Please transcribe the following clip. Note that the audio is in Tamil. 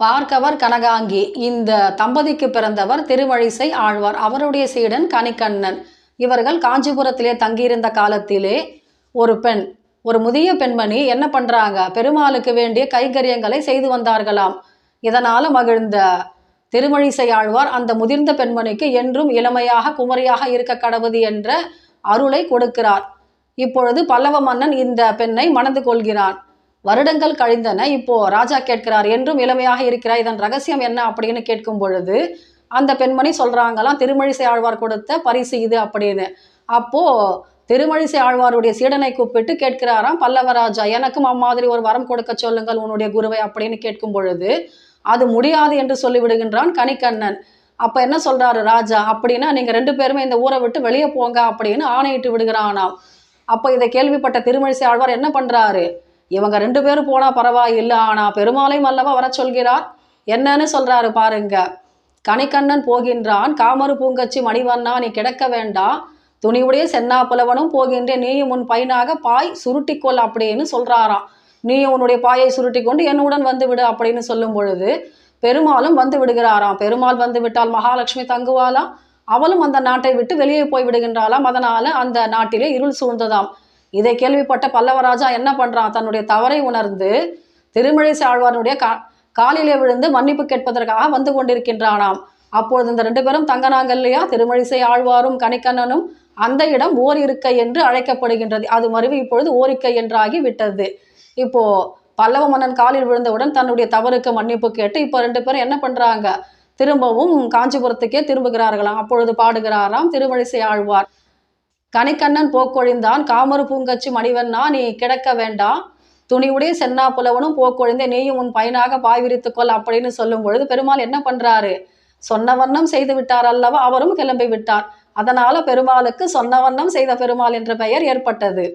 பார்க்கவர் கனகாங்கி. இந்த தம்பதிக்கு பிறந்தவர் திருமழிசை ஆழ்வார். அவருடைய சீடன் கணிகண்ணன். இவர்கள் காஞ்சிபுரத்திலே தங்கியிருந்த காலத்திலே ஒரு முதிய பெண்மணி என்ன பண்றாங்க, பெருமாளுக்கு வேண்டிய கைங்கரியங்களை செய்து வந்தார்களாம். இதனால மகிழ்ந்த திருமழிசை ஆழ்வார் அந்த முதிர்ந்த பெண்மணிக்கு என்றும் இளமையாக குமரியாக இருக்க கடவுது என்ற அருளை கொடுக்கிறார். இப்பொழுது பல்லவ மன்னன் இந்த பெண்ணை மணந்து கொள்கிறான். வருடங்கள் கழிந்தன. இப்போ ராஜா கேட்கிறார், என்றும் இளமையாக இருக்கிறார், இதன் ரகசியம் என்ன அப்படின்னு கேட்கும் பொழுது அந்த பெண்மணி சொல்றாங்களாம், திருமழிசை ஆழ்வார் கொடுத்த பரிசு இது அப்படின்னு. அப்போ திருமழிசை ஆழ்வாருடைய சீடனை கூப்பிட்டு கேட்கிறாராம் பல்லவராஜா, எனக்கும் அம்மாதிரி ஒரு வரம் கொடுக்க சொல்லுங்கள் உன்னுடைய குருவை அப்படின்னு கேட்கும் பொழுது அது முடியாது என்று சொல்லிவிடுகின்றான் கணிகண்ணன். அப்ப என்ன சொல்றாரு ராஜா, அப்படின்னா நீங்க 2 பேருமே இந்த ஊரை விட்டு வெளியே போங்க அப்படின்னு ஆணையிட்டு விடுகிறானாம். அப்ப இதை கேள்விப்பட்ட திருமழிசை ஆழ்வார் என்ன பண்றாரு, இவங்க 2 பேரும் போனா பரவாயில்லை, ஆனா பெருமாளையும் அல்லவா வர சொல்கிறார், என்னன்னு சொல்றாரு பாருங்க. கணிகண்ணன் போகின்றான், காமரு பூங்கச்சி மணிவண்ணா நீ கிடக்க வேண்டாம், துணிவுடைய சென்னா புலவனும் போகின்றேன், நீயும் உன் பையனாக பாய் சுருட்டிக்கொள் அப்படின்னு சொல்றாராம். நீயும் உன்னுடைய பாயை சுருட்டி கொண்டு என்னுடன் வந்து விடு அப்படின்னு சொல்லும் பொழுது பெருமாளும் வந்து விடுகிறாராம். பெருமாள் வந்து விட்டால் மகாலட்சுமி தங்குவாளாம், அவளும் அந்த நாட்டை விட்டு வெளியே போய் விடுகின்றாளாம். அதனால அந்த நாட்டிலே இருள் சூழ்ந்ததாம். இதை கேள்விப்பட்ட பல்லவராஜா என்ன பண்றான், தன்னுடைய தவறை உணர்ந்து திருமழிசை ஆழ்வாருடைய காலிலே விழுந்து மன்னிப்பு கேட்பதற்காக வந்து கொண்டிருக்கின்றானாம். அப்பொழுது இந்த 2 பேரும் தங்கினாங்க இல்லையா, திருமழிசை ஆழ்வாரும் கணிகண்ணனும், அந்த இடம் ஓர் இருக்கை என்று அழைக்கப்படுகின்றது. அது மருவி இப்பொழுது ஓரிக்கை என்றாகி விட்டது. இப்போ பல்லவ மன்னன் காலில் விழுந்தவுடன் தன்னுடைய தவறுக்கு மன்னிப்பு கேட்டு இப்போ 2 பேரும் என்ன பண்றாங்க, திரும்பவும் காஞ்சிபுரத்துக்கே திரும்புகிறார்களாம். அப்பொழுது பாடுகிறாராம் திருமழிசை ஆழ்வார், கணிகண்ணன் போக்கொழிந்தான், காமரு பூங்கச்சி மணிவண்ணா நீ கிடக்க வேண்டாம், துணிவுடைய சென்னா புலவனும் போக்கொழிந்தே, நீயும் உன் பையனாக பாய் விரித்துக்கொள் அப்படின்னு சொல்லும் பொழுது பெருமாள் என்ன பண்றாரு, சொன்ன வண்ணம் செய்து விட்டார் அல்லவா, அவரும் கிளம்பி விட்டார். அதனால பெருமாளுக்கு சொன்ன வண்ணம் செய்த பெருமாள் என்ற பெயர் ஏற்பட்டது.